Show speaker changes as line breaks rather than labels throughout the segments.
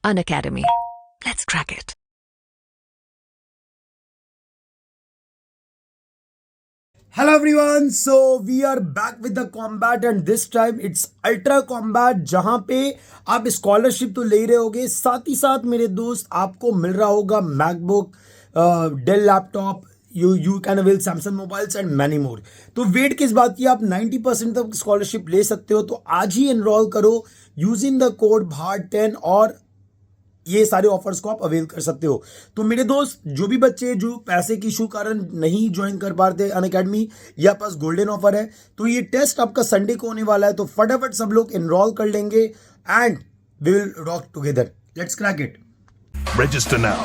Unacademy. Let's crack it.
Hello everyone, so we are back with the combat and this time it's ultra combat जहां पे आप scholarship तो ले रहे होगे, साथ ही साथ मेरे दोस्त आपको मिल रहा होगा MacBook, Dell laptop, you can avail Samsung mobiles and many more. तो वेट किस बात की, आप 90% तक स्कॉलरशिप ले सकते हो। तो आज ही एनरोल करो यूजिंग द कोड भाट10 और ये सारे ऑफर्स को आप अवेल कर सकते हो। तो मेरे दोस्त, जो भी बच्चे जो पैसे की इशू कारण नहीं ज्वाइन कर पा रहे अनअकैडमी, या पास गोल्डन ऑफर है, तो ये टेस्ट आपका संडे को होने वाला है। तो फटाफट सब लोग एनरोल कर लेंगे and we will rock together. Let's crack it.
Register now.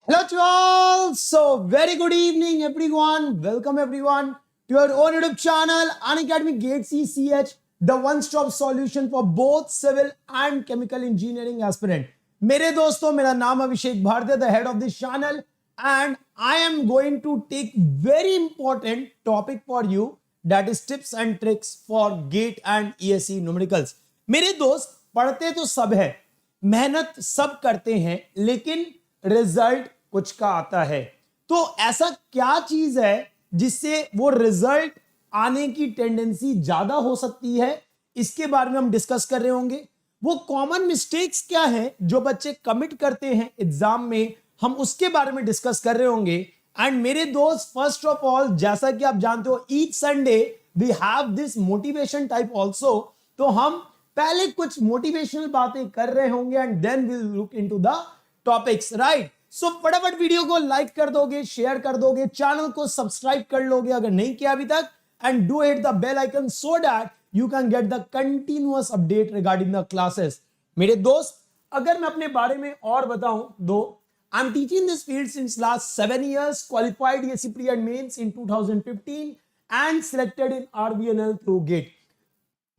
Hello to all. So very good evening everyone. Welcome everyone to your own YouTube channel Unacademy Gate CCH, the one-stop solution for both civil and chemical engineering aspirant. मेरे दोस्तों, मेरा नाम अभिषेक Bharti, the head of this channel, and I am going to take very important topic for you, that is tips and tricks for GATE and ESE numericals. मेरे दोस्त, पढ़ते तो सब है, मेहनत सब करते हैं, लेकिन रिजल्ट कुछ का आता है। तो ऐसा क्या चीज है जिससे वो रिजल्ट आने की टेंडेंसी ज्यादा हो सकती है, इसके बारे में हम डिस्कस कर रहे होंगे। वो कॉमन मिस्टेक्स क्या है जो बच्चे कमिट करते हैं एग्जाम में, हम उसके बारे में डिस्कस कर रहे होंगे। एंड मेरे दोस्त, फर्स्ट ऑफ ऑल, जैसा कि आप जानते हो, each Sunday we have this motivation type also. तो हम पहले कुछ मोटिवेशनल बातें कर रहे होंगे and then will look into the topics, right. So फटाफट वीडियो को लाइक कर दोगे, शेयर कर दोगे, चैनल को सब्सक्राइब कर लोगे अगर नहीं किया अभी तक, and do hit the bell icon so that you can get the continuous update regarding the classes. मेरे दोस्त, अगर मैं अपने बारे में और बताऊं, दो I am teaching this field since last 7 years, qualified ESE pre and mains in 2015 and selected in RVNL through GATE.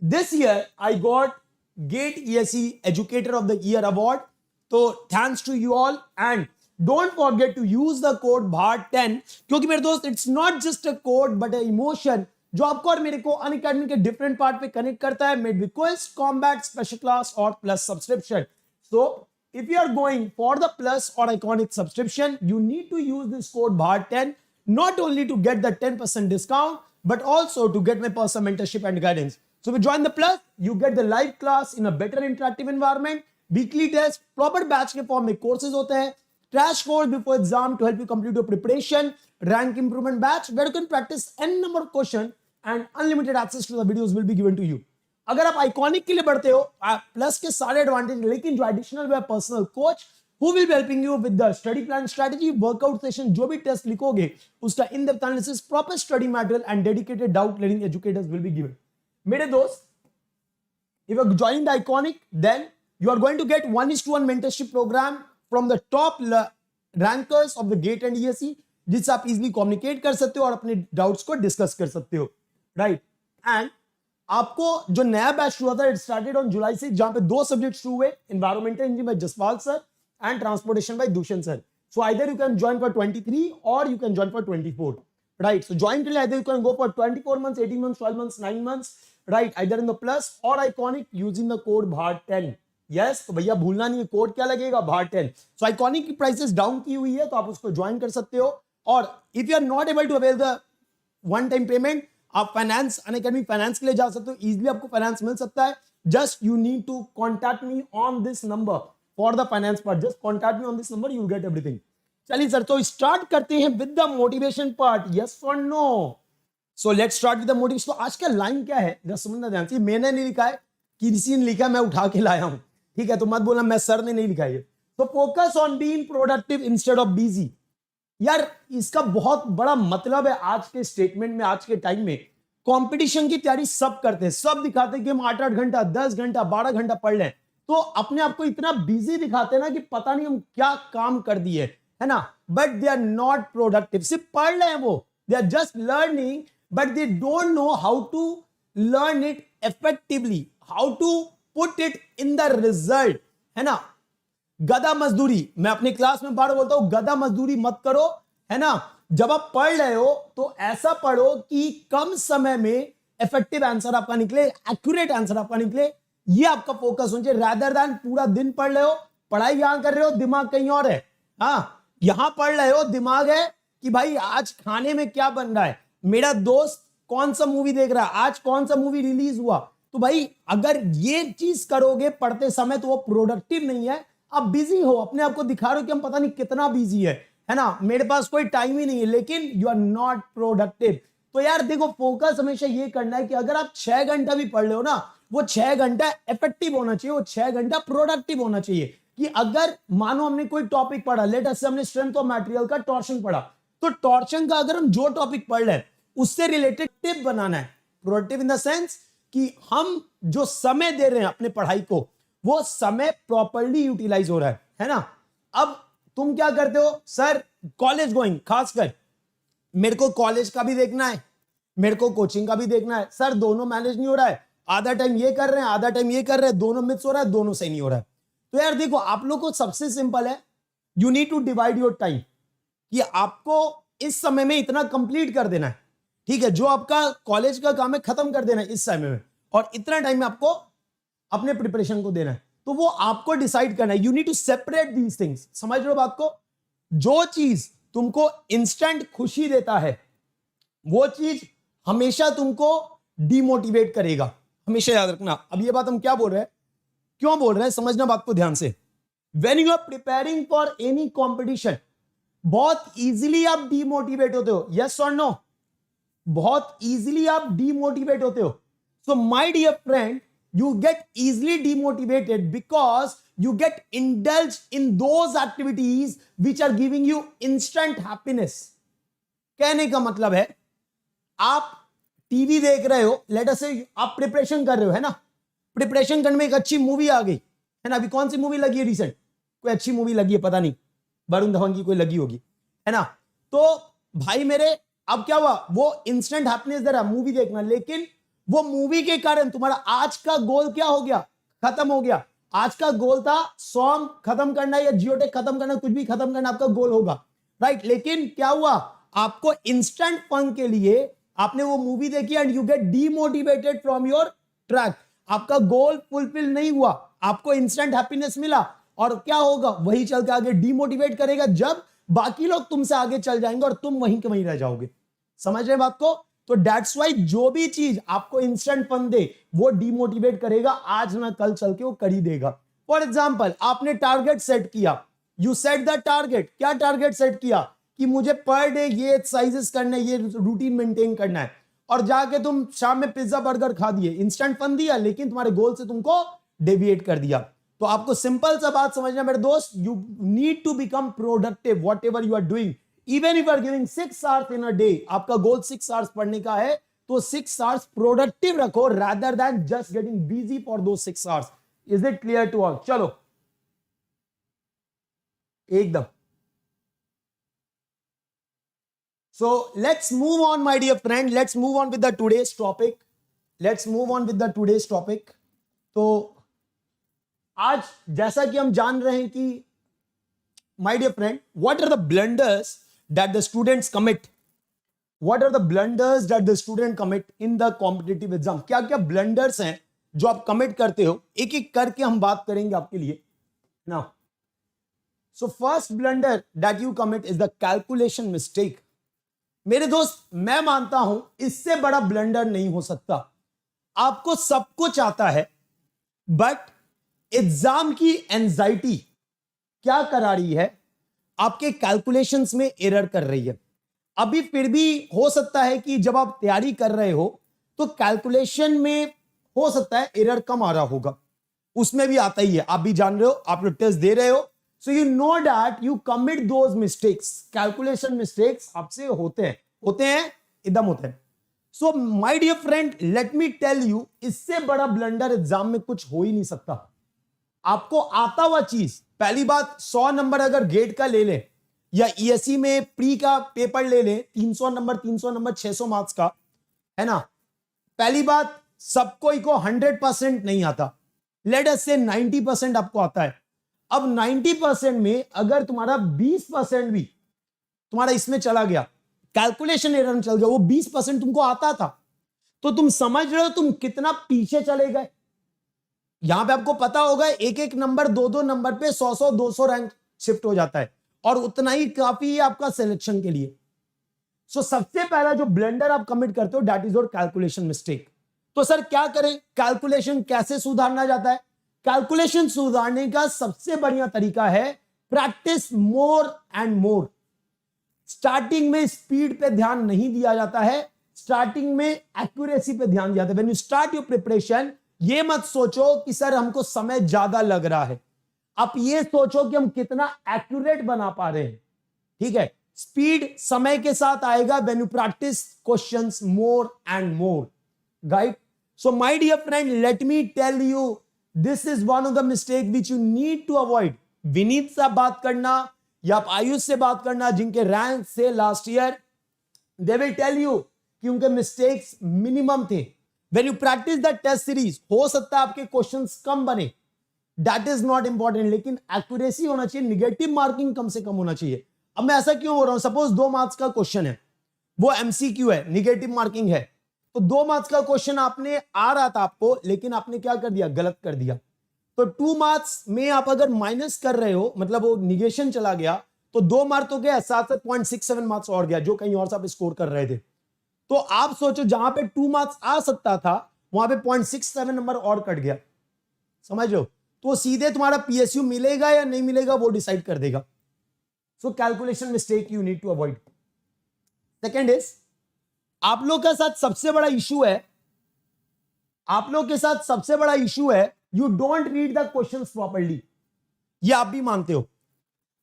This year I got GATE ESE Educator of the Year award. So thanks to you all, and don't forget to use the code BHAT10, क्योंकि मेरे दोस्त, it's not just a code but a emotion जो आपको और मेरे को Unacademy के different part पे कनेक्ट करता है, made with quiz, combat, special class और plus subscription. So if you are going for the plus or iconic subscription, you need to use this code BHAT10, not only to get the 10% discount but also to get my personal mentorship and guidance. So if you join the plus, you get the live class in a better interactive environment, weekly test, proper batch के form में courses होते हैं, crash course before exam to help you complete your preparation, rank improvement batch where you can practice an number of question and unlimited access to the videos will be given to you. अगर आप iconic के लिए बढ़ते हो, plus के सारे advantage, लेकिन जो additional way personal coach who will be helping you with the study plan, strategy, workout session, जो भी टेस्ट लिखोगे उसका in depth analysis, proper study material and dedicated doubt clearing educators will be given. मेरे दोस्त, if you are joining the iconic, then you are going to get 1:1 mentorship program from the top rankers of the GATE and ESE, जिससे आप easily communicate कर सकते हो और अपने doubts को डिस्कस कर सकते हो, राइट। एंड आपको जो नया बैच हुआ था, इट स्टार्टेड ऑन जुलाई से, जहां पे 2 सब्जेक्ट शुरू हुए, environmental engineering by Jaspal sir and transportation by Dushan sir. So either you can join for 23 और you can join for 24, right? So join till either you can go for 24 months, 18 months, 12 months, 9 months, right? Either in the plus or iconic using the code BHAR10. yes, तो भैया भूलना नहीं है code क्या लगेगा BHAR10. So iconic की prices down की हुई है तो आप उसको ज्वाइन कर सकते हो. और if you are not able to avail the one time payment, आप फाइनेंस अनअकैडमी फाइनेंस के लिए जा सकते हो. इजीली आपको फाइनेंस मिल सकता है. Just you need to contact me on this number for the finance part. Just contact me on this number, you will get everything. चलिए सर, तो स्टार्ट करते हैं with the motivation part. Yes और no? So let's start with the motivation. तो आज का line क्या है जरा समझना ध्यान से. मैंने नहीं लिखा है, किसी ने लिखा, मैं उठा के लाया हूं. ठीक है, तो मत बोलना मैं सर ने नहीं लिखा है. तो focus on being productive instead of busy. यार इसका बहुत बड़ा मतलब है आज के स्टेटमेंट में. आज के टाइम में कंपटीशन की तैयारी सब करते हैं, सब दिखाते हैं कि हम 8-8 घंटा, 10 घंटा, 12 घंटा पढ़ लें. तो अपने आप को इतना बिजी दिखाते हैं ना कि पता नहीं हम क्या काम कर दिए, है ना. But they are not productive. सिर्फ पढ़ रहे हैं वो, they are just learning, but they don't know how to learn it effectively, how to put it in the result, है ना. गधा मजदूरी, मैं अपनी क्लास में बार बोलता हूं, गधा मजदूरी मत करो, है ना. जब आप पढ़ रहे हो तो ऐसा पढ़ो कि कम समय में इफेक्टिव आंसर आपका निकले, एक्यूरेट आंसर आपका निकले. ये आपका फोकस होना चाहिए, रादर देन पूरा दिन पढ़ रहे हो, पढ़ाई यहां कर रहे हो, दिमाग कहीं और है. हाँ, यहां पढ़ रहे हो, दिमाग है कि भाई आज खाने में क्या बन रहा है, मेरा दोस्त कौन सा मूवी देख रहा है, आज कौन सा मूवी रिलीज हुआ. तो भाई अगर ये चीज करोगे पढ़ते समय तो वो प्रोडक्टिव नहीं है. आप बिजी हो, अपने आप को दिखा रहे हो कि हम पता नहीं कितना बिजी है ना, मेरे पास कोई टाइम ही नहीं है, लेकिन यू आर नॉट प्रोडक्टिव. तो यार देखो, फोकस हमेशा ये करना है कि अगर आप 6 घंटा भी पढ़ रहे हो ना, वो 6 घंटा इफेक्टिव होना चाहिए, वो 6 घंटा प्रोडक्टिव होना चाहिए. कि अगर मानो हमने कोई टॉपिक पढ़ा, लेट अस से हमने स्ट्रेंथ ऑफ मटेरियल का टॉर्शन पढ़ा, तो टॉर्शन का अगर हम जो टॉपिक पढ़ रहे हैं उससे रिलेटेड टिप बनाना है. प्रोडक्टिव इन द सेंस कि हम जो समय दे रहे हैं अपने पढ़ाई को, वो समय प्रॉपर्ली यूटिलाइज हो रहा है ना. अब तुम क्या करते हो, सर कॉलेज गोइंग, खासकर मेरे को कॉलेज का भी देखना है, मेरे को कोचिंग का भी देखना है, सर दोनों मैनेज नहीं हो रहा है, आधा टाइम ये कर रहे हैं, आधा टाइम ये कर रहे हैं, दोनों मिक्स हो रहा है, दोनों सही नहीं हो रहा है. तो यार देखो, आप लोग को सबसे सिंपल है, you need to divide your time, कि आपको इस समय में इतना कंप्लीट कर देना है. ठीक है, जो आपका कॉलेज का काम है खत्म कर देना है इस समय में, और इतना टाइम में आपको अपने प्रिपरेशन को देना है. तो वो आपको डिसाइड करना है. You need to separate these things. समझ रहे हो बात को? जो चीज तुमको इंस्टेंट खुशी देता है, वो चीज हमेशा तुमको डिमोटिवेट करेगा. हमेशा याद रखना. अब ये बात हम क्या बोल रहे हैं, क्यों बोल रहे हैं, समझना बात को ध्यान से. When you are preparing for any competition, बहुत इजीली आप डिमोटिवेट होते हो. यस और नो? बहुत इजीली आप डिमोटिवेट होते हो. So my dear friend, you get easily demotivated because you get indulged in those activities which are giving you instant happiness. कहने का मतलब है, आप टीवी देख रहे हो, लेट अस से आप प्रिपरेशन कर रहे हो, है ना. प्रिपरेशन करने में एक अच्छी मूवी आ गई, है ना. अभी कौन सी मूवी लगी है रिसेंट, कोई अच्छी मूवी लगी है, पता नहीं, वरुण धवन की कोई लगी होगी, है ना. तो भाई मेरे, अब क्या हुआ, वो इंस्टेंट हैप्पीनेस दे रहा मूवी देखना, लेकिन वो मूवी के कारण तुम्हारा आज का गोल क्या हो गया, खत्म हो गया. आज का गोल था सॉन्ग खत्म करना या जियोटेक खत्म करना, कुछ भी खत्म करना आपका गोल होगा, राइट. लेकिन क्या हुआ, आपको इंस्टेंट फन के लिए आपने वो मूवी देखी and you get demotivated from your track. आपका गोल फुलफिल नहीं हुआ, आपको इंस्टेंट हैप्पीनेस मिला, और क्या होगा, वही चल के आगे डीमोटिवेट करेगा, जब बाकी लोग तुमसे आगे चल जाएंगे और तुम वहीं के वहीं रह जाओगे. समझ रहे बात को? तो दैट्स वाई जो भी चीज आपको इंस्टेंट फन दे वो डिमोटिवेट करेगा, आज ना कल चल के वो कर ही देगा. फॉर एग्जाम्पल, आपने टारगेट सेट किया, यू सेट द टारगेट. क्या टारगेट सेट किया कि मुझे पर डे ये एक्सरसाइजेस करना है, ये रूटीन मेंटेन करना है, और जाके तुम शाम में पिज्जा बर्गर खा दिए. इंस्टेंट फन दिया, लेकिन तुम्हारे गोल से तुमको डेविएट कर दिया. तो आपको सिंपल सा बात समझना मेरे दोस्त, you need to become productive whatever you are doing. Even if you are giving 6 hours in a day, आपका गोल 6 hours पढ़ने का है, तो 6 hours प्रोडक्टिव रखो rather than just getting busy for those 6 hours. Is it clear to all? चलो एकदम. So let's move on, my dear friend. Let's move on with the today's topic. Let's move on with the today's topic. तो आज जैसा कि हम जान रहे हैं कि my dear friend, what are the blunders that the students commit what are the blunders that the student commit in the competitive exam, क्या क्या ब्लंडर्स हैं जो आप कमिट करते हो, एक एक करके हम बात करेंगे आपके लिए now. So first blunder that you commit is the calculation mistake. मेरे दोस्त, मैं मानता हूं इससे बड़ा ब्लंडर नहीं हो सकता. आपको सब कुछ आता है, बट एग्जाम की एंजाइटी क्या करा रही है, आपके कैलकुलेशंस में एरर कर रही है. अभी फिर भी हो सकता है कि जब आप तैयारी कर रहे हो तो कैलकुलेशन में हो सकता है एरर कम आ रहा होगा, उसमें भी आता ही है, आप भी जान रहे हो, आप लोग टेस्ट दे रहे हो. So you know that you commit those mistakes. Calculation mistakes आपसे होते हैं एकदम होते हैं. So my dear friend, let me tell you, इससे बड़ा ब्लंडर एग्जाम में कुछ हो ही नहीं सकता. आपको आता हुआ चीज, पहली बात 100 नंबर अगर गेट का ले ले या ईएससी में प्री का पेपर ले ले, 300 नंबर 600 मार्क्स का, है ना. पहली बात, सबको को 100% नहीं आता. लेट अस से 90% आपको आता है. अब 90% में अगर तुम्हारा 20% भी तुम्हारा इसमें चला गया, कैलकुलेशन एरर में चल गया, वो 20% तुमको आता था, तो तुम समझ रहे हो तुम कितना पीछे चले गए. यहां पे आपको पता होगा एक एक नंबर, दो नंबर पे 100 200 रैंक शिफ्ट हो जाता है, और उतना ही काफी है आपका सिलेक्शन के लिए. सो सबसे पहला जो ब्लंडर आप कमिट करते हो, that is your calculation mistake. तो सर क्या करें, कैलकुलेशन कैसे सुधारना जाता है? कैलकुलेशन सुधारने का सबसे बढ़िया तरीका है practice more and more. Starting में स्पीड पे ध्यान नहीं दिया जाता है, स्टार्टिंग में एक्यूरेसी पे ध्यान दिया जाता है. When you start your preparation, ये मत सोचो कि सर हमको समय ज्यादा लग रहा है, आप ये सोचो कि हम कितना एक्यूरेट बना पा रहे हैं. ठीक है, स्पीड समय के साथ आएगा when you practice questions more and more. Right? So my dear friend, let me tell you, this is one of the mistake which you need to avoid. Vineet से बात करना या आप आयुष से बात करना, जिनके रैंक से last year, they will tell you कि उनके मिस्टेक्स मिनिमम थे. When you practice the test series, हो सकता है आपके क्वेश्चंस कम बने, दैट इज नॉट इंपॉर्टेंट, लेकिन एक्यूरेसी होना चाहिए, निगेटिव मार्किंग कम से कम होना चाहिए. अब मैं ऐसा क्यों बोल रहा हूं, सपोज 2 मार्क्स का क्वेश्चन है, वो एमसीक्यू है, निगेटिव मार्किंग है, तो 2 मार्क्स का क्वेश्चन आपने आ रहा था आपको, लेकिन आपने क्या कर दिया, गलत कर दिया. तो 2 मार्क्स में आप अगर माइनस कर रहे हो, मतलब वो निगेशन चला गया, तो 2 मार्क्स तो गया, साथ साथ 0.67 मार्क्स और गया, जो कहीं और से आप स्कोर कर रहे थे. तो आप सोचो, जहां पे 2 मार्क्स आ सकता था, वहां पे 0.67 नंबर और कट गया. समझ लो, तो सीधे तुम्हारा पीएसयू मिलेगा या नहीं मिलेगा वो डिसाइड कर देगा. So calculation mistake you need to avoid. Second is, आप लोग के साथ सबसे बड़ा इशू है, you don't read the questions properly. ये आप भी मानते हो,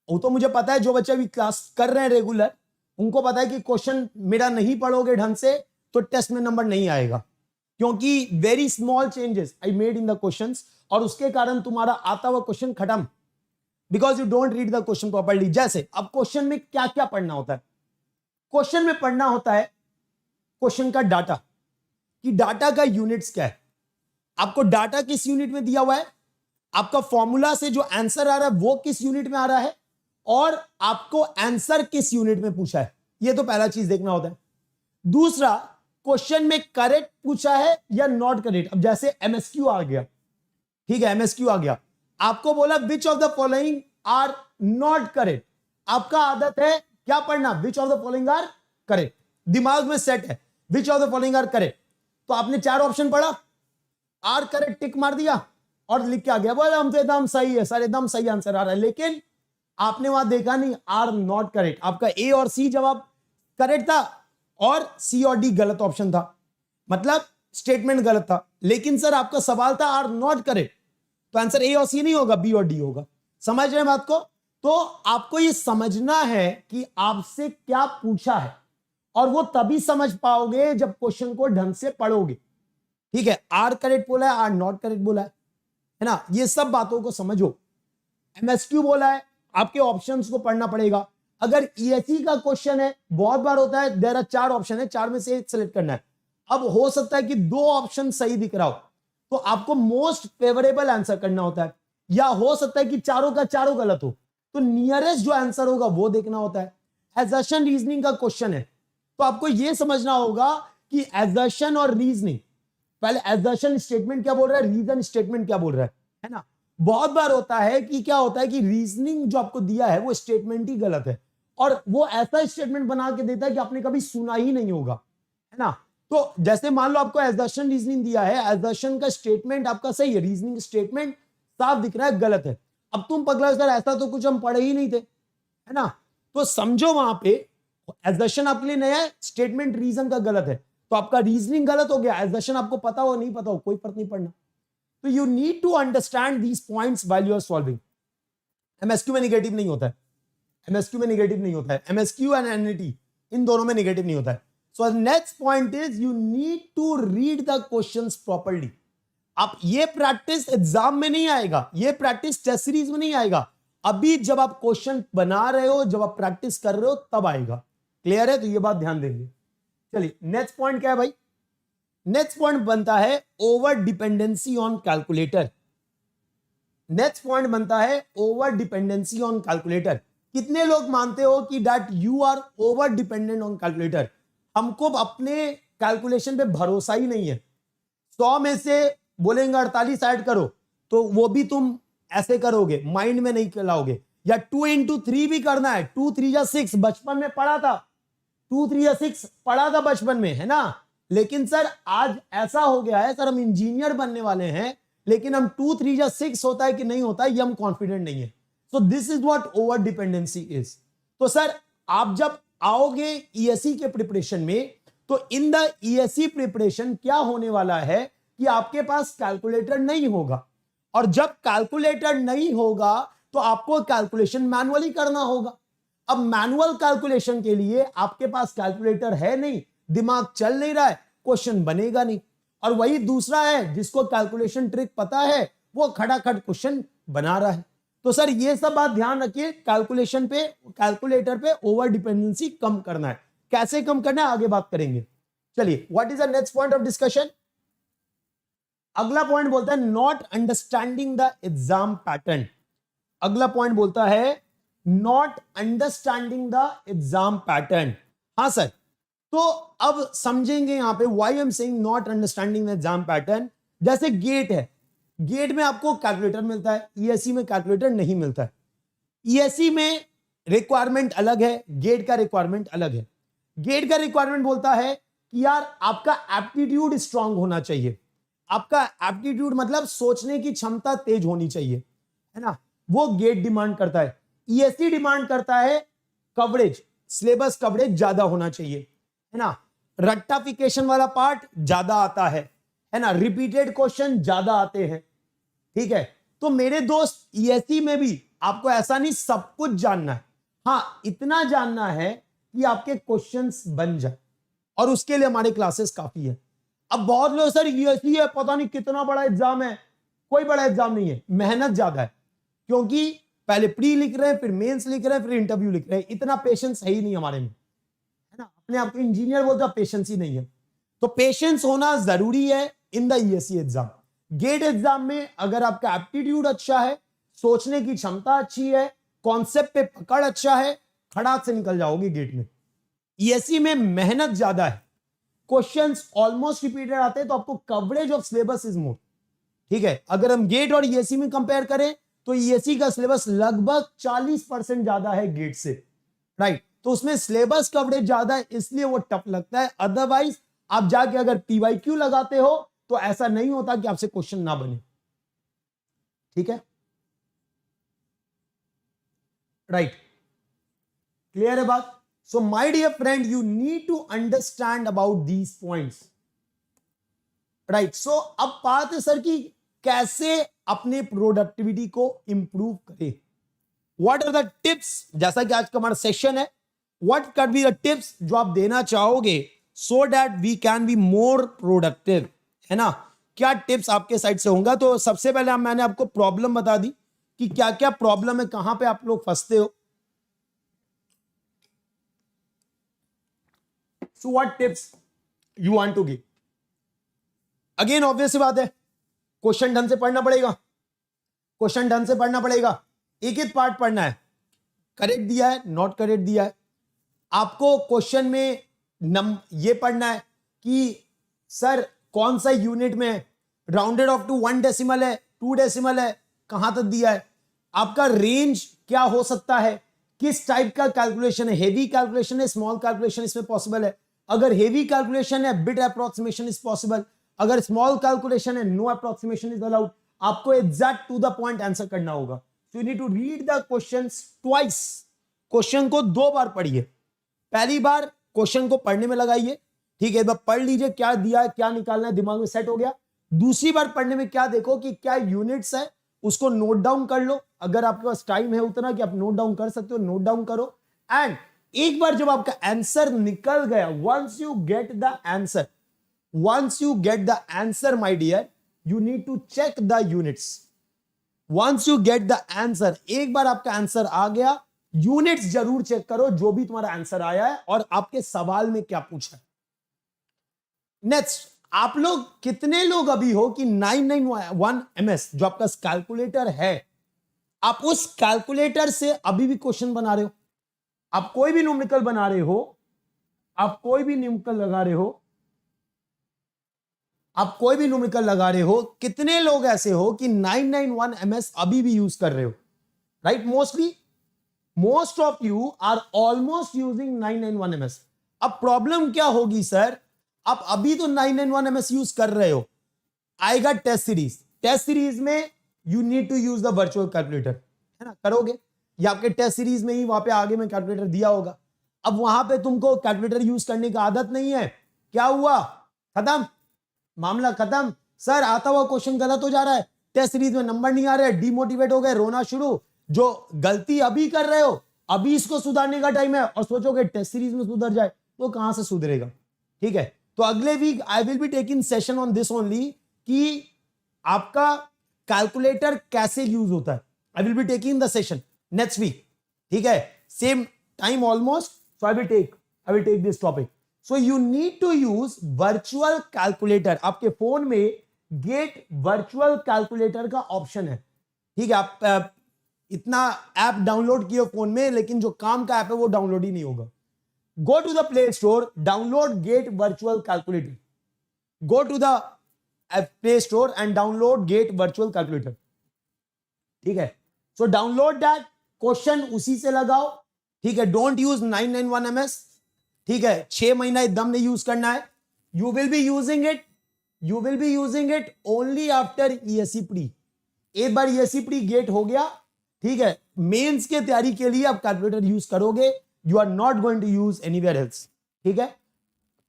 वो तो मुझे पता है, जो बच्चे भी क्लास कर रहे हैं रेगुलर, उनको पता है कि क्वेश्चन मेरा नहीं पढ़ोगे ढंग से तो टेस्ट में नंबर नहीं आएगा, क्योंकि very small changes I made in the questions, और उसके कारण तुम्हारा आता हुआ क्वेश्चन खत्म, because you don't read the question properly. जैसे अब क्वेश्चन में क्या क्या पढ़ना होता है, क्वेश्चन में पढ़ना होता है क्वेश्चन का डाटा, कि डाटा का यूनिट्स क्या है, आपको डाटा किस यूनिट में दिया हुआ है, आपका फॉर्मूला से जो आंसर आ रहा है वो किस यूनिट में आ रहा है, और आपको आंसर किस यूनिट में पूछा है, ये तो पहला चीज देखना होता है. दूसरा, क्वेश्चन में करेक्ट पूछा है या नॉट करेक्ट. अब जैसे एमएसक्यू आ गया, ठीक है, एमएसक्यू आ गया, आपको बोला which of the following are not correct. आपका आदत है क्या पढ़ना, which of the following are correct, दिमाग में सेट है which of the following are correct. तो आपने 4 ऑप्शन पढ़ा, आर करेक्ट टिक मार दिया और लिख के आ गया, बोले हम तो एकदम सही है सर, एकदम सही आंसर आ रहा है. लेकिन आपने वहां देखा नहीं, आर नॉट करेक्ट. आपका ए और सी जवाब करेक्ट था और सी और डी गलत ऑप्शन था, मतलब स्टेटमेंट गलत था. लेकिन सर आपका सवाल था आर नॉट करेक्ट, तो आंसर ए और सी नहीं होगा, बी और डी होगा. समझ रहे हैं बात को? तो आपको ये समझना है कि आपसे क्या पूछा है, और वो तभी समझ पाओगे जब क्वेश्चन को ढंग से पढ़ोगे. ठीक है, आर करेक्ट बोला है, आर नॉट करेक्ट बोला है ना, ये सब बातों को समझो. एमएसक्यू बोला है, आपके ऑप्शंस को पढ़ना पड़ेगा. अगर ईएससी का क्वेश्चन है, बहुत बार होता है देयर आर 4 ऑप्शन है, 4 में से एक सेलेक्ट करना है. अब हो सकता है कि 2 ऑप्शन सही दिख रहा हो, तो आपको मोस्ट फेवरेबल आंसर करना होता है, या हो सकता है कि चारों का चारों गलत हो, तो नियरेस्ट जो आंसर होगा वो देखना होता है. एजर्शन रीजनिंग का क्वेश्चन है, तो आपको यह समझना होगा कि एजर्शन और रीजनिंग, पहले एजर्शन स्टेटमेंट क्या बोल रहा है, रीजन स्टेटमेंट क्या बोल रहा है ना। बहुत बार होता है कि क्या होता है कि रीजनिंग जो आपको दिया है वो स्टेटमेंट ही गलत है, और वो ऐसा स्टेटमेंट बना के देता है कि आपने कभी सुना ही नहीं होगा, है ना। तो जैसे मान लो आपको एजर्शन रीजनिंग दिया है, एजर्शन का स्टेटमेंट आपका सही है, रीजनिंग स्टेटमेंट साफ दिख रहा है गलत है। अब तुम पगला सर ऐसा तो कुछ हम पढ़े ही नहीं थे, है ना। तो समझो वहां पे एजर्शन आपके लिए नया है, स्टेटमेंट रीजन का गलत है, तो आपका रीजनिंग गलत हो गया। एजर्शन आपको पता हो नहीं पता हो कोई फर्क नहीं पड़ना। तो you need to understand these points while you are solving. MSQ में नेगेटिव नहीं होता है, एमएसक्यू में नेगेटिव नहीं होता है, एमएसक्यू एंड एनईटी इन दोनों में नेगेटिव नहीं होता है। So next point is you need to read the questions properly. आप ये प्रैक्टिस एग्जाम में नहीं आएगा, ये प्रैक्टिस टेस्ट सीरीज में नहीं आएगा, अभी जब आप क्वेश्चन बना रहे हो, जब आप प्रैक्टिस कर रहे हो तब आएगा। क्लियर है, तो ये बात ध्यान देंगे। चलिए नेक्स्ट पॉइंट क्या है भाई, नेक्स्ट पॉइंट बनता है over dependency on calculator. Next point बनता है ओवर डिपेंडेंसी ऑन कैलकुलेटर। कितने लोग मानते हो कि that you are over dependent on calculator, हमको अपने कैलकुलेशन पे भरोसा ही नहीं है। 100 में से बोलेंगे 48 ऐड करो तो वो भी तुम ऐसे करोगे, माइंड में नहीं लाओगे। या 2 into 3 भी करना है, 2 3 जा 6 बचपन में पढ़ा था, 2 3 जा 6 पढ़ा था बचपन में, है ना। लेकिन सर आज ऐसा हो गया है सर हम इंजीनियर बनने वाले हैं, लेकिन हम 2 3 जा 6 होता है कि नहीं होता है ये हम कॉन्फिडेंट नहीं है। So this is what over dependency is. तो सर आप जब आओगे ईएससी के प्रिपरेशन में, तो इन द ईएससी प्रिपरेशन क्या होने वाला है कि आपके पास कैलकुलेटर नहीं होगा, और जब कैलकुलेटर नहीं होगा तो आपको कैलकुलेशन मैनुअली करना होगा। अब मैनुअल कैलकुलेशन के लिए आपके पास कैलकुलेटर है नहीं, दिमाग चल नहीं रहा है, क्वेश्चन बनेगा नहीं। और वही दूसरा है जिसको कैलकुलेशन ट्रिक पता है, वो खटाखट क्वेश्चन बना रहा है। तो सर ये सब बात ध्यान रखिए, कैलकुलेशन पे, कैलकुलेटर पे ओवर डिपेंडेंसी कम करना है। कैसे कम करना है आगे बात करेंगे। चलिए what is the next point of discussion. अगला पॉइंट बोलता है not understanding the exam pattern. अगला पॉइंट बोलता है not understanding the exam pattern. हाँ सर, तो अब समझेंगे यहां पे why I am saying not understanding the exam pattern. जैसे गेट है, गेट में आपको कैलकुलेटर मिलता है, ईएससी में कैलकुलेटर नहीं मिलता है। ईएससी में रिक्वायरमेंट अलग है, गेट का रिक्वायरमेंट अलग है। गेट का रिक्वायरमेंट बोलता है कि यार आपका एप्टीट्यूड स्ट्रांग होना चाहिए, आपका एप्टीट्यूड मतलब सोचने की क्षमता तेज होनी चाहिए, है ना, वो गेट डिमांड करता है। ईएससी डिमांड करता है कवरेज, सिलेबस कवरेज ज्यादा होना चाहिए, है ना, रट्टाफिकेशन वाला पार्ट ज्यादा आता है ना, रिपीटेड क्वेश्चन ज्यादा आते हैं। ठीक है, तो मेरे दोस्त ईएससी में भी आपको ऐसा नहीं सब कुछ जानना है, हाँ इतना जानना है कि आपके क्वेश्चंस बन जाए, और उसके लिए हमारे क्लासेस काफी है। अब बहुत लोग सर ईएससी है पता नहीं कितना बड़ा एग्जाम है, कोई बड़ा एग्जाम नहीं है, मेहनत ज्यादा है, क्योंकि पहले प्री लिख रहे हैं, फिर मेंस लिख रहे हैं, फिर इंटरव्यू लिख रहे हैं। इतना पेशेंस है ही नहीं हमारे में, है ना, अपने आप को इंजीनियर बोलते हैं, पेशेंस ही नहीं है। तो पेशेंस होना जरूरी है in the ESC exam. GATE exam में अगर आपका एप्टीट्यूड अच्छा है, सोचने की क्षमता अच्छी है, कॉन्सेप्ट पे पकड़ अच्छा है, खड़ाक से निकल जाओगे गेट में। ईएससी में मेहनत ज्यादा है, क्वेश्चंस ऑलमोस्ट रिपीटेड आते हैं, तो आपको coverage of syllabus is more. ठीक है, अगर हम गेट और ईएससी में कंपेयर करें तो ईएससी का सिलेबस लगभग 40% ज्यादा है गेट से, राइट। तो उसमें सिलेबस कवरेज ज्यादा है, इसलिए वो टफ लगता है। अदरवाइज आप जाके अगर पीवाईक्यू लगाते हो तो ऐसा नहीं होता कि आपसे क्वेश्चन ना बने। ठीक है, राइट, क्लियर है बात। So my dear friend, you need to understand about these points, right. So अब बात है सर कि कैसे अपने प्रोडक्टिविटी को इंप्रूव करें। व्हाट आर द टिप्स, जैसा कि आज का हमारा सेशन है, what can be the tips जो आप देना चाहोगे so that we can be more productive, है ना, क्या टिप्स आपके साइड से होगा। तो सबसे पहले मैंने आपको प्रॉब्लम बता दी कि क्या क्या प्रॉब्लम है, कहां पे आप लोग फंसते हो। So what tips you want to give. Again obvious सी बात है, क्वेश्चन ढंग से पढ़ना पड़ेगा, क्वेश्चन ढंग से पढ़ना पड़ेगा, एक एक पार्ट पढ़ना है, करेक्ट दिया है, नॉट करेक्ट दिया है, आपको क्वेश्चन में ये पढ़ना है कि सर कौन सा यूनिट में है, राउंडेड ऑफ टू 1 डेसिमल है, 2 डेसिमल है, कहां तक दिया है, आपका रेंज क्या हो सकता है, किस टाइप का कैलकुलेशन है, हेवी कैलकुलेशन है, स्मॉल कैलकुलेशन इसमें पॉसिबल है, अगर हेवी कैलकुलेशन है बिट अप्रोक्सीमेशन इज पॉसिबल, अगर स्मॉल कैलकुलेशन है नो अप्रोक्सीमेशन इज अलाउड। आपको exact to the point answer करना होगा। So you need to read the questions twice. Question को 2 बार पढ़िए। पहली बार क्वेश्चन को पढ़ने में लगाइए, ठीक है, एक बार पढ़ लीजिए क्या दिया है, क्या निकालना है, दिमाग में सेट हो गया। दूसरी बार पढ़ने में क्या देखो कि क्या यूनिट्स है, उसको नोट डाउन कर लो। अगर आपके पास टाइम है उतना कि आप नोट डाउन कर सकते हो, नोट डाउन करो। एंड एक बार जब आपका आंसर निकल गया, once you get the answer my dear, you need to check the units. Once you get the answer, एक बार आपका आंसर आ गया, यूनिट्स जरूर चेक करो जो भी तुम्हारा आंसर आया है और आपके सवाल में क्या पूछा है। नेक्स्ट, आप लोग कितने लोग अभी हो कि 991 ms जो आपका कैलकुलेटर है, आप उस कैलकुलेटर से अभी भी क्वेश्चन बना रहे हो, आप कोई भी न्यूमेरिकल बना रहे हो, आप कोई भी न्यूमेरिकल लगा रहे हो, आप कोई भी न्यूमेरिकल लगा रहे हो, कितने लोग ऐसे हो कि 991 ms अभी भी यूज कर रहे हो, right? Most of you are almost using 991 ms। अब प्रॉब्लम क्या होगी सर, आप अभी तो 991 ms यूज कर रहे हो, आएगा टेस्ट सीरीज में you need to use the virtual calculator, है ना, करोगे, या आपके टेस्ट सीरीज में ही वहां पे आगे में कैलकुलेटर दिया होगा। अब वहां पे तुमको कैलकुलेटर यूज करने की आदत नहीं है, क्या हुआ, खत्म, मामला खत्म। सर आता हुआ क्वेश्चन गलत हो जा रहा है, टेस्ट सीरीज में नंबर नहीं आ रहे, डिमोटिवेट हो गए, रोना शुरू। जो गलती अभी कर रहे हो, अभी इसको सुधारने का टाइम है, और सोचोगे टेस्ट सीरीज में सुधर जाए, तो कहां से सुधरेगा? ठीक है, तो अगले week I will be taking session on this only कि आपका कैलकुलेटर कैसे यूज होता है। I will be taking the session next week, ठीक है, same time almost. So I will take this topic. So you need to use virtual calculator. आपके phone में GATE virtual calculator का ऑप्शन है, ठीक है। आप इतना ऐप डाउनलोड किए फोन में, लेकिन जो काम का ऐप है वो डाउनलोड ही नहीं होगा। Go to the Play Store, download GATE virtual calculator, go to the Play Store and download GATE virtual calculator, ठीक है। सो डाउनलोड दैट, क्वेश्चन उसी से लगाओ, ठीक है। डोंट यूज 991 ms, ठीक है, 6 महीना एकदम नहीं यूज करना है। You will be using it only after ESE pre. एक बार ESE प्री गेट हो गया, ठीक है, मेंस के तैयारी के लिए आप कैलकुलेटर यूज करोगे, you are not going to use anywhere else, ठीक है।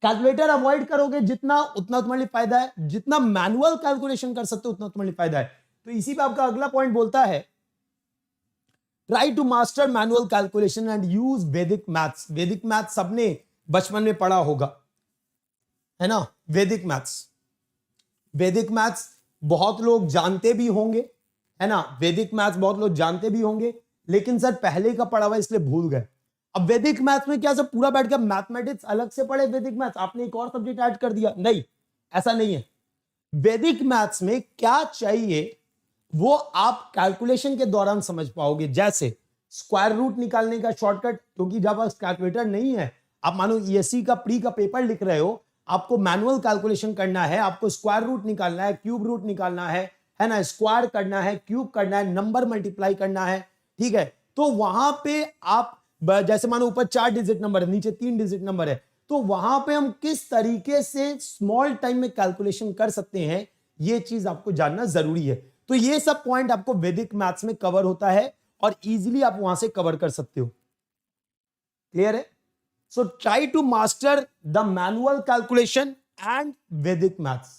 कैलकुलेटर अवॉइड करोगे जितना, उतना तुम्हारे लिए फायदा है। जितना मैनुअल कैलकुलेशन कर सकते हो उतना तुम्हारे लिए फायदा है। तो इसी पे आपका अगला पॉइंट बोलता है, try to master manual calculation and use Vedic maths. Vedic maths सबने बचपन में पढ़ा होगा, है ना। वैदिक मैथ्स बहुत लोग जानते भी होंगे, है ना। वैदिक मैथ्स बहुत लोग जानते भी होंगे, लेकिन सर पहले का पढ़ा हुआ इसलिए भूल गए। अब वैदिक मैथ्स में क्या सब पूरा बैठ गया मैथमेटिक्स अलग से पढ़े, वैदिक मैथ्स आपने एक और सब्जेक्ट ऐड कर दिया? नहीं, ऐसा नहीं है। वैदिक मैथ्स में क्या चाहिए वो आप कैलकुलेशन के दौरान समझ पाओगे। जैसे स्क्वायर रूट निकालने का शॉर्टकट, क्योंकि जब कैलकुलेटर नहीं है, आप मानो ESE का प्री का पेपर लिख रहे हो, आपको मैनुअल कैलकुलेशन करना है, आपको स्क्वायर रूट निकालना है, क्यूब रूट निकालना है ना, स्क्वायर करना है, क्यूब करना है, नंबर मल्टीप्लाई करना है, ठीक है। तो वहां पे आप जैसे मानो ऊपर 4 डिजिट नंबर है, नीचे 3 डिजिट नंबर है, तो वहां पे हम किस तरीके से स्मॉल टाइम में कैलकुलेशन कर सकते हैं, ये चीज आपको जानना जरूरी है। तो ये सब पॉइंट आपको वैदिक मैथ्स में कवर होता है और इजीली आप वहां से कवर कर सकते हो। क्लियर है? So try to master the manual calculation and Vedic maths.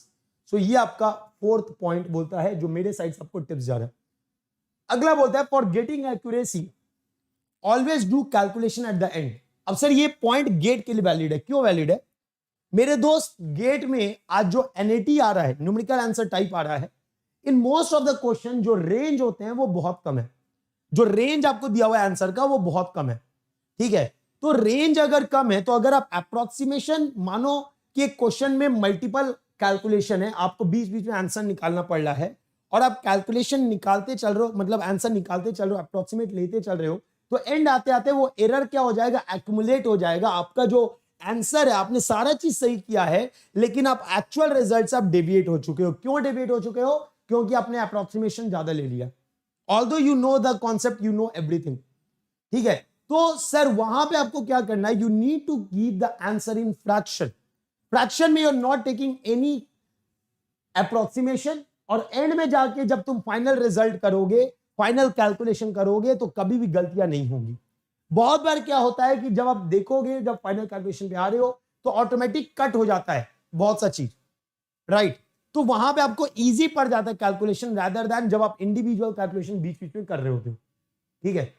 सो ये आपका 4th पॉइंट बोलता है, जो मेरे साइड से आपको टिप्स जा रहा है। अगला बोलता है, for getting accuracy always do calculation at the end. अब सर ये पॉइंट गेट के लिए वैलिड है, क्यों वैलिड है? मेरे दोस्त, गेट में आज जो NAT आ रहा है, न्यूमेरिकल आंसर टाइप आ रहा है, in most of the question जो रेंज होते हैं वो बहुत कम है। जो रेंज आपको दिया हुआ है आंसर का वो बहुत कम है, ठीक है। तो रेंज अगर कम है, तो अगर आप अप्रोक्सीमेशन मानो कि एक क्वेश्चन में मल्टीपल कैलकुलेशन है, आपको बीच बीच में आंसर निकालना पड़ रहा है, और आप कैलकुलेशन निकालते चल रहे हो, मतलब आंसर निकालते चल रहे हो, अप्रोक्सीमेट लेते चल रहे हो, तो एंड आते आते वो एरर क्या हो जाएगा, एक्युमुलेट हो जाएगा। आपका जो आंसर है, आपने सारा चीज सही किया है, लेकिन आप एक्चुअल रिजल्ट से आप डेविएट हो चुके हो। क्यों डेविएट हो चुके हो? क्योंकि आपने अप्रोक्सीमेशन ज्यादा ले लिया। Although you know the concept, you know everything, ठीक है। तो सर वहां पे आपको क्या करना है, you need to give the answer in fraction. Fraction में you are not taking any approximation, और एंड में जाके जब तुम फाइनल रिजल्ट करोगे, फाइनल कैलकुलेशन करोगे, तो कभी भी गलतियां नहीं होंगी। बहुत बार क्या होता है कि जब आप देखोगे, जब फाइनल कैलकुलेशन पे आ रहे हो, तो ऑटोमेटिक कट हो जाता है बहुत सा चीज, राइट। तो वहां पे आपको इजी पड़ जाता है कैलकुलेशन, रादर देन जब आप इंडिविजुअल कैलकुलेशन बीच बीच में कर रहे होते हो, ठीक है।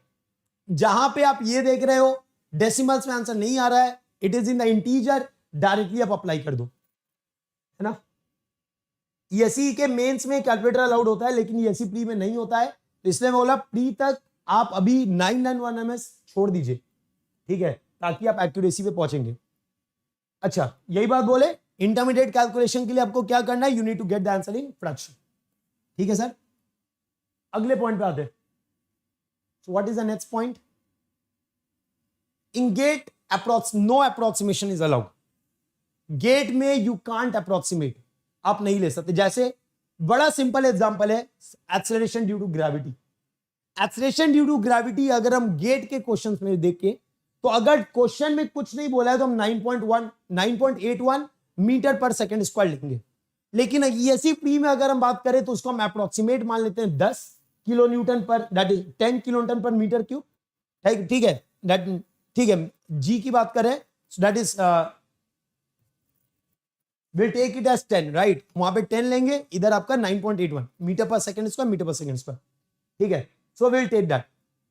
जहां पे आप ये देख रहे हो डेसिमल्स में आंसर नहीं आ रहा है, it is in the integer, directly आप अप्लाई कर दो, है ना। ईएससी के मेंस में कैलकुलेटर अलाउड होता है, लेकिन ईएससी प्री में नहीं होता है, तो इसलिए मैं बोला प्री तक आप अभी 991 ms छोड़ दीजिए, ठीक है, ताकि आप एक्यूरेसी पे पहुंचेंगे। अच्छा, यही बात बोले, इंटरमीडिएट कैलकुलेशन के लिए आपको क्या करना है, you need to get the answer in fraction, ठीक है सर। अगले पॉइंट पे आते हैं। So what is the next point? In GATE no approximation is allowed. GATE में यू कांट अप्रोक्सीमेट, आप नहीं ले सकते। जैसे बड़ा सिंपल एग्जांपल है acceleration due to gravity. Acceleration due to gravity अगर हम गेट के क्वेश्चंस में देखें, तो अगर क्वेश्चन में कुछ नहीं बोला है तो हम 9.81 मीटर पर सेकंड स्क्वायर लिखेंगे। लेकिन ईएससी प्री में अगर हम बात करें तो उसको हम अप्रोक्सीमेट मान लेते हैं 10 kilo newton per, that is 10 kilo newton per metre cube, ठीक है, ठीक है। जी की बात करें, that is will take it as 10, right. वहां पे 10 लेंगे, इधर आपका 9.81 metre per second square, metre per second square, ठीक है। So will take that.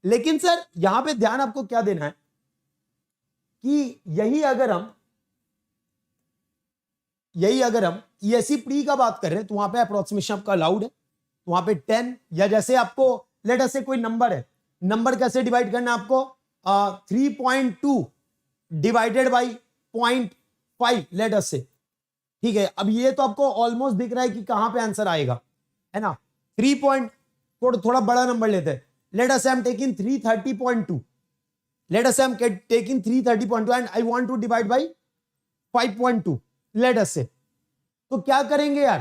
लेकिन सर यहां पे ध्यान आपको क्या देना है कि यही अगर हम ईएससी प्री का बात कर रहे हैं, तो वहां पे अप्रोक्सीमेशन आपका अलाउड है, तो वहां पे 10, या जैसे आपको लेट अस से कोई नंबर है, नंबर कैसे डिवाइड करना है आपको, 3.2 डिवाइडेड बाई 0.5 लेट अस से, ठीक है। अब ये तो आपको ऑलमोस्ट दिख रहा है कि कहां पे आंसर आएगा, है ना। 3 थोड़ा बड़ा नंबर लेते हैं, let us I am taking 330.2, let us I am taking 330.2 and I want to divide by 5.2 let us say. तो क्या करेंगे यार,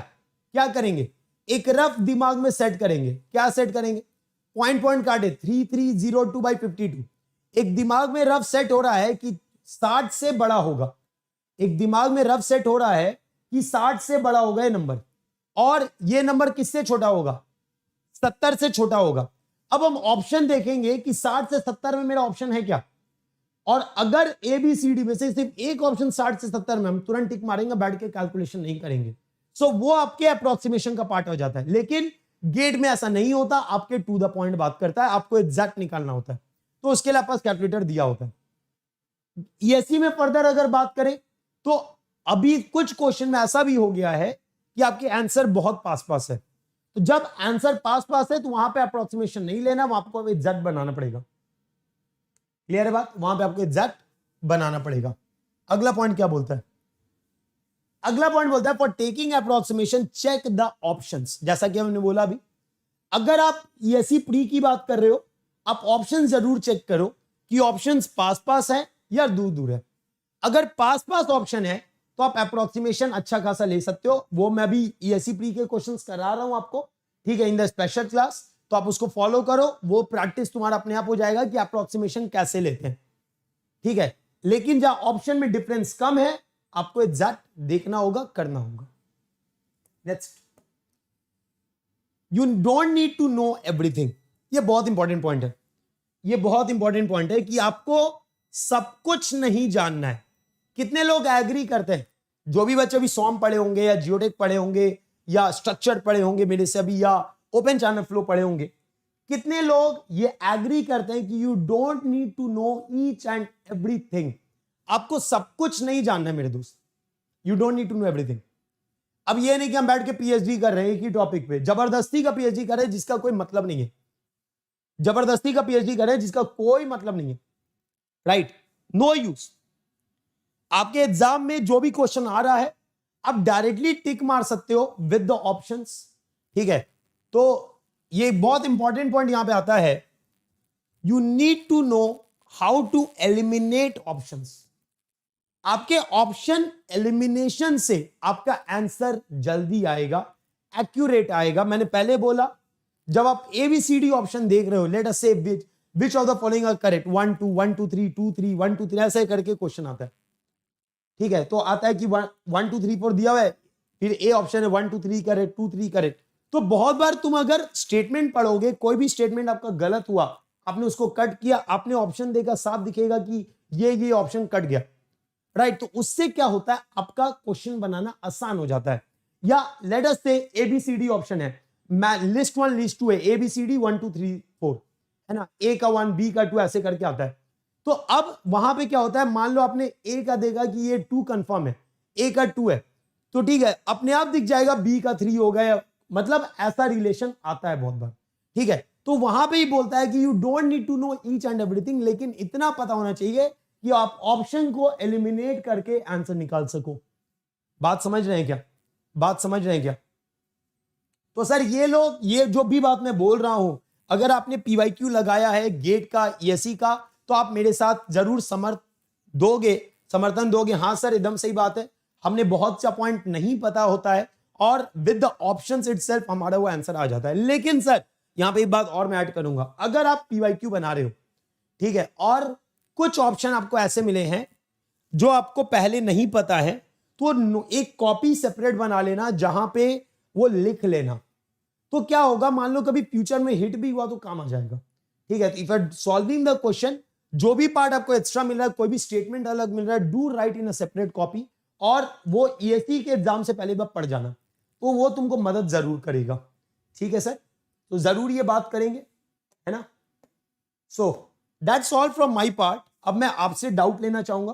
क्या करेंगे, एक रफ दिमाग में सेट करेंगे। क्या सेट करेंगे, पॉइंट काटे 3302/52। एक दिमाग में रफ सेट हो रहा है कि 60 से बड़ा होगा, एक दिमाग में रफ सेट हो रहा है कि 60 से बड़ा होगा ये नंबर, और ये नंबर किससे छोटा होगा, 70 से छोटा होगा। अब हम ऑप्शन देखेंगे कि 60 से 70 में मेरा ऑप्शन है क्या, और अगर ए बी सी डी में से सिर्फ एक ऑप्शन 60 से 70 में, हम तुरंत टिक मारेंगे, बैठ के कैलकुलेशन नहीं करेंगे। सो वो आपके अप्रोक्सीमेशन का पार्ट हो जाता है। लेकिन गेट में ऐसा नहीं होता, आपके टू द पॉइंट बात करता है, आपको एग्जैक्ट निकालना होता है, तो उसके लिए पास कैलकुलेटर दिया होता है। ईएससी में फर्दर अगर बात करें, तो अभी कुछ क्वेश्चन में ऐसा भी हो गया है कि आपके आंसर बहुत पास है, तो जब आंसर पास है तो वहां पे अप्रोक्सीमेशन नहीं लेना, वहां आपको एग्जैक्ट बनाना पड़ेगा। क्लियर है बात, वहां पे आपको एग्जैक्ट बनाना पड़ेगा। अगला पॉइंट क्या बोलता है, अगला पॉइंट बोलता है for taking approximation check the options. जैसा कि हमने बोला अभी, अगर आप ईएससी प्री की बात कर रहे हो, आप ऑप्शन जरूर चेक करो कि ऑप्शंस पास है या दूर है। अगर पास ऑप्शन है तो आप अप्रोक्सीमेशन अच्छा खासा ले सकते हो। वो मैं भी ईएससी प्री के क्वेश्चंस करा रहा हूं आपको, ठीक है, इन द स्पेशल क्लास, तो आप उसको फॉलो करो, वो प्रैक्टिस तुम्हारा अपने आप हो जाएगा कि अप्रोक्सीमेशन कैसे लेते हैं, ठीक है। लेकिन जहां ऑप्शन में डिफरेंस कम है, आपको एग्जैक्ट देखना होगा, करना होगा। Next, you don't need to know everything. ये बहुत इंपॉर्टेंट पॉइंट है, ये बहुत इंपॉर्टेंट पॉइंट है कि आपको सब कुछ नहीं जानना है। कितने लोग एग्री करते हैं, जो भी बच्चे अभी सॉम पढ़े होंगे या जियोटेक पढ़े होंगे या स्ट्रक्चर पढ़े होंगे मेरे से अभी, या ओपन चैनल फ्लो पढ़े होंगे, कितने लोग ये एग्री करते हैं कि you don't need to know each and everything. आपको सब कुछ नहीं जानना है मेरे दोस्त, you don't need to know everything. अब ये नहीं कि हम बैठ के पीएचडी कर रहे हैं एक ही टॉपिक पे, जबरदस्ती का पीएचडी कर रहे हैं जिसका कोई मतलब नहीं है, जबरदस्ती का पीएचडी कर रहे हैं जिसका कोई मतलब नहीं है, राइट, नो यूज। आपके एग्जाम में जो भी क्वेश्चन आ रहा है, आप डायरेक्टली टिक मार सकते हो विद द ऑप्शंस, ठीक है। तो ये बहुत इंपॉर्टेंट पॉइंट यहां पे आता है, you need to know how to eliminate options. आपके ऑप्शन एलिमिनेशन से आपका आंसर जल्दी आएगा, एक्यूरेट आएगा। मैंने पहले बोला जब आप ABCD ऑप्शन देख रहे हो, let us say which of the following are correct, 1 2 1 2 3 2 3 1 2 3 ऐसे करके क्वेश्चन आता है, ठीक है। तो आता है कि 1 2 3 4 दिया हुआ है, फिर ए ऑप्शन है 1 2 3 करेक्ट 2 3 करेक्ट। तो बहुत बार तुम अगर स्टेटमेंट पढ़ोगे, कोई भी स्टेटमेंट आपका गलत हुआ, आपने उसको कट किया, आपने ऑप्शन देखा, साफ दिखेगा कि ये ऑप्शन कट गया, राइट। तो उससे क्या होता है, आपका क्वेश्चन बनाना आसान हो जाता है। या लेट अस से ABCD ऑप्शन है, लिस्ट 1 लिस्ट 2 है, ABCD 1 2 3 4 है ना, A का 1 B का 2 ऐसे करके आता है। तो अब वहां पे क्या होता है, मान लो आपने A का देखा कि ये 2 कंफर्म है, A का 2 है, तो ठीक है, अपने आप दिख जाएगा B का 3 हो गया, मतलब ऐसा रिलेशन आता है बहुत बार, ठीक है। तो वहां पे ही बोलता है कि you don't need to know each and everything, लेकिन इतना पता होना चाहिए कि आप ऑप्शन को एलिमिनेट करके आंसर निकाल सको। बात समझ रहे हैं क्या, बात समझ रहे हैं क्या? तो सर ये लोग, ये जो भी बात मैं बोल रहा हूं, अगर आपने PYQ लगाया है गेट का, ESE का, तो आप मेरे साथ जरूर समर्थन दोगे। हाँ सर एकदम सही बात है, हमने बहुत सा पॉइंट नहीं पता होता है और विद द ऑप्शंस इटसेल्फ हमारा वो आंसर आ जाता है। लेकिन सर यहां पे एक बात और मैं ऐड करूंगा, अगर आप PYQ बना रहे हो, ठीक है, और कुछ ऑप्शन आपको ऐसे मिले हैं जो आपको पहले नहीं पता है, तो एक कॉपी सेपरेट बना लेना जहां पे वो लिख लेना। तो क्या होगा, मान लो कभी फ्यूचर में हिट भी हुआ तो काम आ जाएगा, ठीक है। If you solving the question, जो भी पार्ट आपको एक्स्ट्रा मिल रहा है, कोई भी स्टेटमेंट अलग मिल रहा है, do right in a separate copy, और वो ESE के एग्जाम से पहले बार पढ़ जाना, तो वो तुमको मदद जरूर करेगा, ठीक है सर। तो जरूर ये बात करेंगे, है ना। So that's all from my part. अब मैं आपसे डाउट लेना चाहूंगा,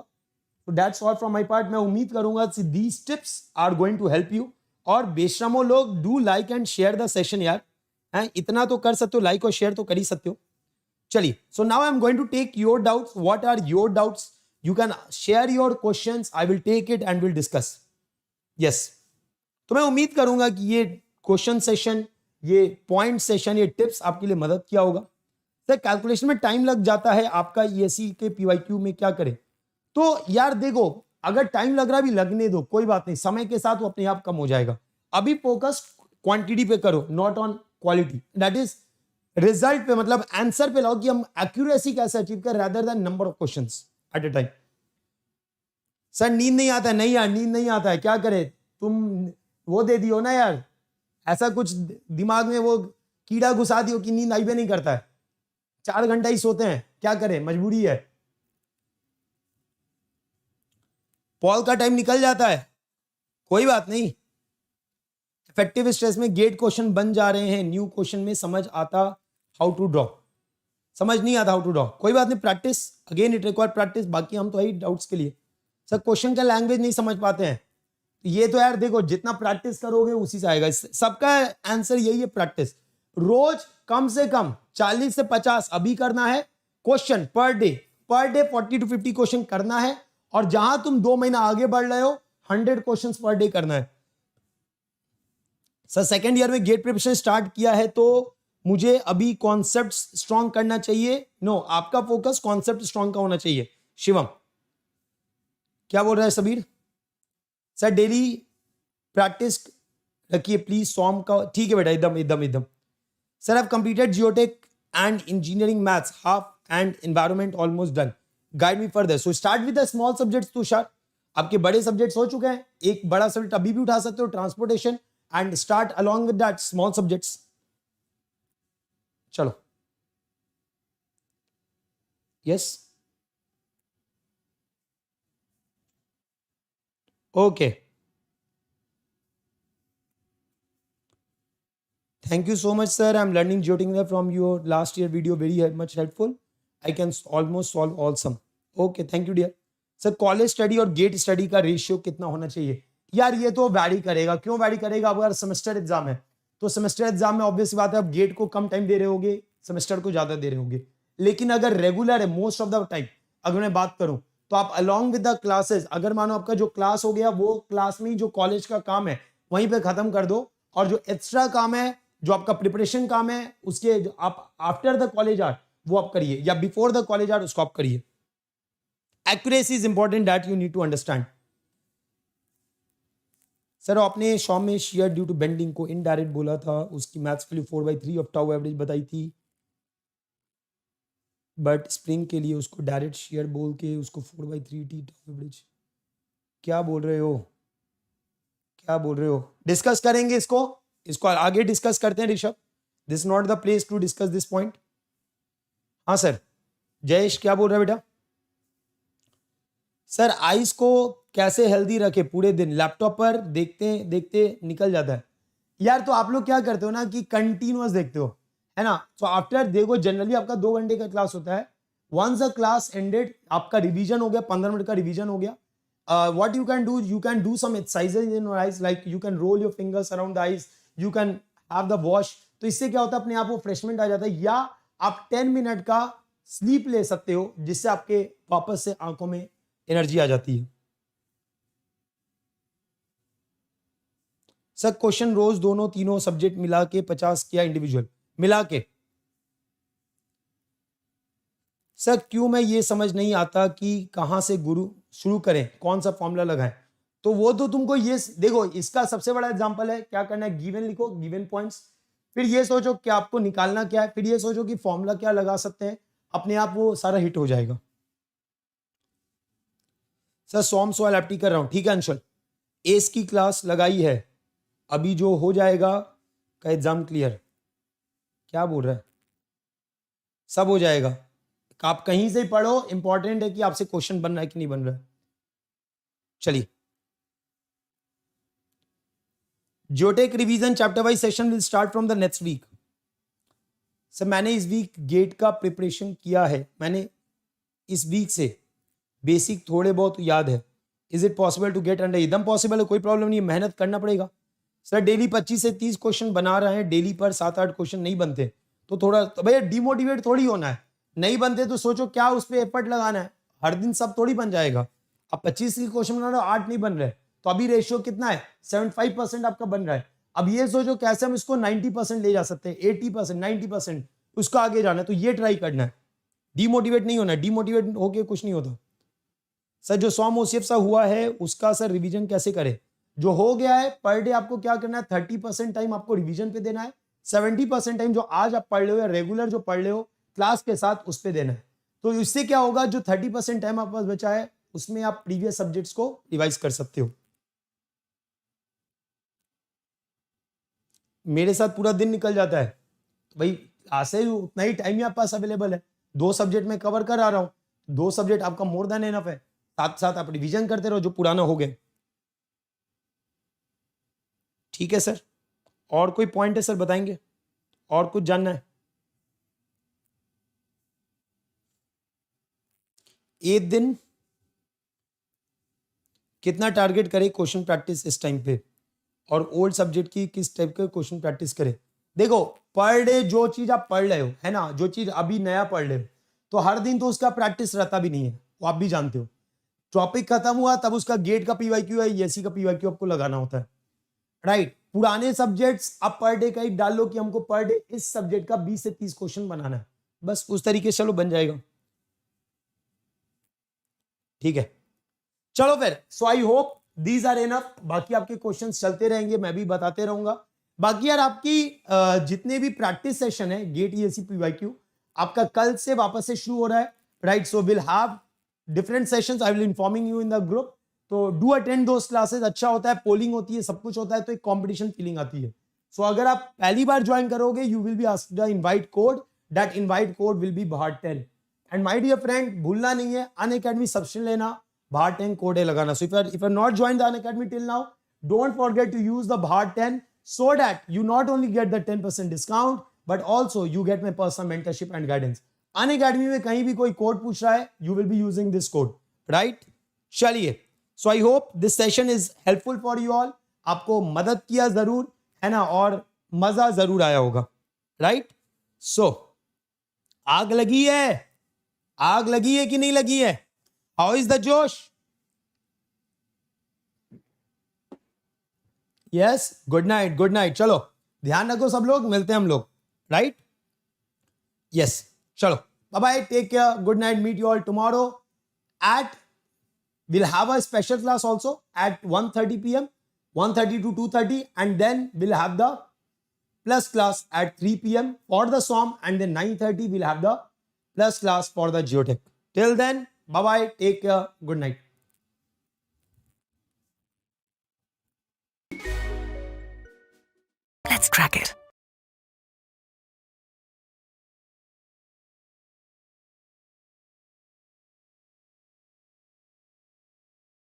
तो that's all from my part. मैं उम्मीद करूंगा these tips are going to help you. और बेशरमो लोग, do like and share the session यार, हैं, इतना तो कर सकते हो, लाइक और शेयर तो कर ही सकते हो। चलिए, so now I am going to take your doubts. What are your doubts? You can share your questions, I will take it and will discuss. Yes, तो मैं उम्मीद करूंगा कि ये क्वेश्चन सेशन, ये पॉइंट सेशन, ये टिप्स आपके लिए मदद किया होगा। सर कैलकुलेशन में टाइम लग जाता है आपका, ESE के PYQ में क्या करें? तो यार देखो, अगर टाइम लग रहा है भी लगने दो, कोई बात नहीं, समय के साथ वो अपने आप कम हो जाएगा। अभी फोकस क्वांटिटी पे करो, not on quality, that is result पे, मतलब आंसर पे लाओ कि हम एक्यूरेसी कैसे अचीव कर, rather than number of questions eight A time. Sir नींद नहीं आता है, नहीं यार नींद नहीं आता है, क्या करे, तुम वो दे दियो ना यार, ऐसा कुछ दिमाग में वो कीड़ा घुसा दियो कि नींद आई भी नहीं करता है, 4 घंटा ही सोते हैं, क्या करें, मजबूरी है। पॉल का टाइम निकल जाता है, कोई बात नहीं। इफेक्टिव स्ट्रेस में गेट क्वेश्चन बन जा रहे हैं, न्यू क्वेश्चन में समझ आता हाउ टू ड्रॉ, समझ नहीं आता हाउ टू ड्रॉ, कोई बात नहीं, practice, again it require practice. बाकी हम तो ही डाउट्स के लिए, सर क्वेश्चन का लैंग्वेज नहीं समझ पाते हैं, ये तो यार देखो, जितना प्रैक्टिस करोगे उसी से आएगा। सबका आंसर यही है, प्रैक्टिस। रोज कम से कम 40 से 50 अभी करना है question per day 40 to 50 question करना है। और जहां तुम 2 महीना आगे बढ़ रहे हो, 100 क्वेश्चन पर डे करना है। सर सेकेंड ईयर में गेट प्रिपरेशन स्टार्ट किया है, तो मुझे अभी कॉन्सेप्ट स्ट्रॉन्ग करना चाहिए। नो, आपका फोकस कॉन्सेप्ट स्ट्रॉन्ग का होना चाहिए। शिवम क्या बोल रहा है? सबीर सर डेली प्रैक्टिस रखिए प्लीज, सॉम का, ठीक है बेटा, एकदम एकदम एकदम। Sir I completed geotech and engineering maths half and environment almost done, guide me further. So start with the small subjects. Tushar आपके बड़े सब्जेक्ट्स हो चुके हैं, एक बड़ा सब्जेक्ट अभी भी उठा सकते हो, transportation, and start along with that small subjects. चलो, yes, okay, thank you so much sir, I'm learning geotechnical from your last year video, very much helpful, I can almost solve all sum। okay, thank you dear। Sir college study और gate study का ratio कितना होना चाहिए? यार ये तो vary करेगा। क्यों वैरी करेगा? अगर सेमेस्टर एग्जाम है तो सेमेस्टर एग्जाम में ऑब्वियस बात है, आप गेट को कम टाइम दे रहे होगे, सेमेस्टर को ज्यादा दे रहे होगे। लेकिन अगर रेगुलर है मोस्ट ऑफ द टाइम, अगर मैं बात करूं तो आप अलोंग विद द क्लासेस, अगर मानो आपका जो क्लास हो गया वो क्लास में जो कॉलेज का काम है वहीं पे खत्म कर दो, और जो एक्स्ट्रा काम है, जो आपका प्रिपरेशन काम है, उसके आप आफ्टर द कॉलेज आर वो आप करिए, या बिफोर द कॉलेज आर उसको आप करिए। Accuracy is important, that you need to understand. Sir आपने शॉ में शेयर ड्यू टू बेंडिंग को इनडायरेक्ट बोला था, उसकी maths value 4/3 of tau average बताई थी, बट स्प्रिंग के लिए उसको डायरेक्ट शेयर बोल के उसको 4/3 टी टाउ एवरेज। क्या बोल रहे हो, क्या बोल रहे हो? डिस्कस करेंगे इसको आगे डिस्कस करते हैं Rishabh. This not the place to discuss this point. हाँ सर जयेश क्या बोल रहा है बेटा? सर आइस को कैसे हेल्दी रखे? पूरे दिन लैपटॉप पर देखते देखते निकल जाता है यार। तो आप लोग क्या करते हो ना कि कंटिन्यूअस देखते हो, है ना? तो आफ्टर देखो जनरली आपका 2 घंटे का क्लास होता है। वंस द क्लास एंडेड आपका रिवीजन हो गया, 15 मिनट का रिवीजन हो गया। What you can do some exercises in your eyes, like you can roll your fingers around the eyes, you can have the wash. तो इससे क्या होता है, अपने आप वो फ्रेशमेंट आ जाता है। या आप 10 मिनट का स्लीप ले सकते हो, जिससे आपके वापस से आंखों में एनर्जी आ जाती है। सर क्वेश्चन रोज दोनों तीनों सब्जेक्ट मिला के 50 किया, इंडिविजुअल मिला के। सर क्यों मैं ये समझ नहीं आता कि कहां से गुरु शुरू करें, कौन सा फॉर्मूला लगाएं? तो वो तो तुमको ये देखो, इसका सबसे बड़ा एग्जांपल है, क्या करना है, गिवन लिखो, गिवन पॉइंट्स, फिर ये सोचो कि आपको निकालना क्या है, फिर ये सोचो कि फॉर्मूला क्या लगा सकते हैं, अपने आप वो सारा हिट हो जाएगा। सर सोम सवाल एप्टी कर रहा हूं, ठीक है अंशुल। एस की क्लास लगाई है, अभी जो हो जाएगा का एग्जाम क्लियर। क्या बोल रहा है? सब हो जाएगा, आप कहीं से पढ़ो, इंपॉर्टेंट है कि आपसे क्वेश्चन बन रहा है कि नहीं बन रहा है। चलिए, geotech revision chapter wise session will start from the next week. Sir मैंने इस वीक गेट का प्रिपरेशन किया है, मैंने इस वीक से बेसिक थोड़े बहुत याद है। Is it possible to get under? एकदम पॉसिबल है, कोई प्रॉब्लम नहीं है, मेहनत करना पड़ेगा। सर डेली 25 से 30 क्वेश्चन बना रहे हैं, डेली पर 7-8 क्वेश्चन नहीं बनते तो थोड़ा तो भैया डिमोटिवेट थोड़ी होना है। नहीं बनते तो सोचो क्या उस पर एफर्ट लगाना है, हर दिन सब थोड़ी बन जाएगा। अब 25 के क्वेश्चन बना रहे हो, 8 नहीं बन रहे, तो अभी रेशियो कितना है, 75% आपका बन रहा है। अब ये सोचो कैसे हम इसको 90% ले जा सकते हैं, 80%, 90%, उसका आगे जाना है, तो ये ट्राई करना है। डिमोटिवेट नहीं होना है, डिमोटिवेट होके कुछ नहीं होता। सर जो 100 मोसियप सा हुआ है उसका सर रिवीजन कैसे करें? जो हो गया है पर डे आपको क्या करना है, 30% टाइम आपको रिवीजन पे देना है, 70% टाइम जो आज आप पढ़ रहे हो या रेगुलर जो पढ़ रहे हो क्लास के साथ उस पे देना है। तो इससे क्या होगा, जो 30% टाइम आपके पास बचा है उसमें आप प्रीवियस सब्जेक्ट्स को रिवाइज कर सकते हो। मेरे साथ पूरा दिन निकल जाता है भाई, ऐसे ही उतना ही टाइम ही आपके पास अवेलेबल है। 2 सब्जेक्ट में कवर कर आ रहा हूं, 2 सब्जेक्ट आपका मोर देन एनफ है, साथ साथ आप रिवीजन करते रहो जो पुराना हो गए। ठीक है सर, और कोई पॉइंट है सर बताएंगे, और कुछ जानना है? 1 दिन कितना टारगेट करे क्वेश्चन प्रैक्टिस इस टाइम पे, और ओल्ड सब्जेक्ट की किस टाइप के क्वेश्चन प्रैक्टिस करे? देखो पर डे जो चीज आप पढ़ रहे हो, है ना, जो चीज अभी नया पढ़ रहे हो, तो हर दिन तो उसका प्रैक्टिस रहता भी नहीं है, वो आप भी जानते हो। टॉपिक खत्म हुआ तब उसका गेट का पीवाईक्यू है, एससी का पीवाईक्यू आपको लगाना होता है, राइट। पुराने सब्जेक्ट्स आप पर डे का एक डाल लो कि हमको पर डे इस सब्जेक्ट का 20 से 30 क्वेश्चन बनाना है, बस उस तरीके से चलो बन जाएगा। ठीक है, चलो फिर, so I hope these are enough. बाकी आपके क्वेश्चंस चलते रहेंगे, मैं भी बताते रहूंगा। बाकी यार आपकी जितने भी प्रैक्टिस सेशन है गेट ईएससी पीवाईक्यू आपका कल से वापस से शुरू हो रहा है, right. So will have different sessions, I will informing you in the group, तो डू अटेंड दोस क्लासेस। अच्छा होता है, पोलिंग होती है, सब कुछ होता है, तो एक कॉम्पिटिशन फीलिंग आती है। सो अगर आप पहली बार ज्वाइन करोगे, you will be asked the invite code, that invite code will be BAHAR10। And my dear friend, भूलना नहीं है अनअकैडमी सब्सक्रिप्शन लेना, BAHAR10 कोड है लगाना। So if you not join the Unacademy till now, don't forget to use the BAHAR10 so that you not only get the 10% discount but also you get my personal mentorship and guidance. Unacademy में कहीं भी कोई code पूछ रहा है, you will be using this code, right? चलिए, so I hope this session is helpful for you all. आपको मदद किया जरूर, है ना, और मजा जरूर आया होगा, right? So आग लगी है, आग लगी है कि नहीं लगी है? How is the josh? Yes, good night, good night. चलो ध्यान रखो सब लोग, मिलते हैं हम लोग, राइट? यस, चलो bye bye, take care, good night, meet you all tomorrow we'll have a special class also at 1:30 p.m., 1:30 to 2:30, and then we'll have the plus class at 3 p.m. for the SOM, and then 9:30 we'll have the plus class for the Geotech. Till then, bye-bye, take care, good night.
Let's crack it.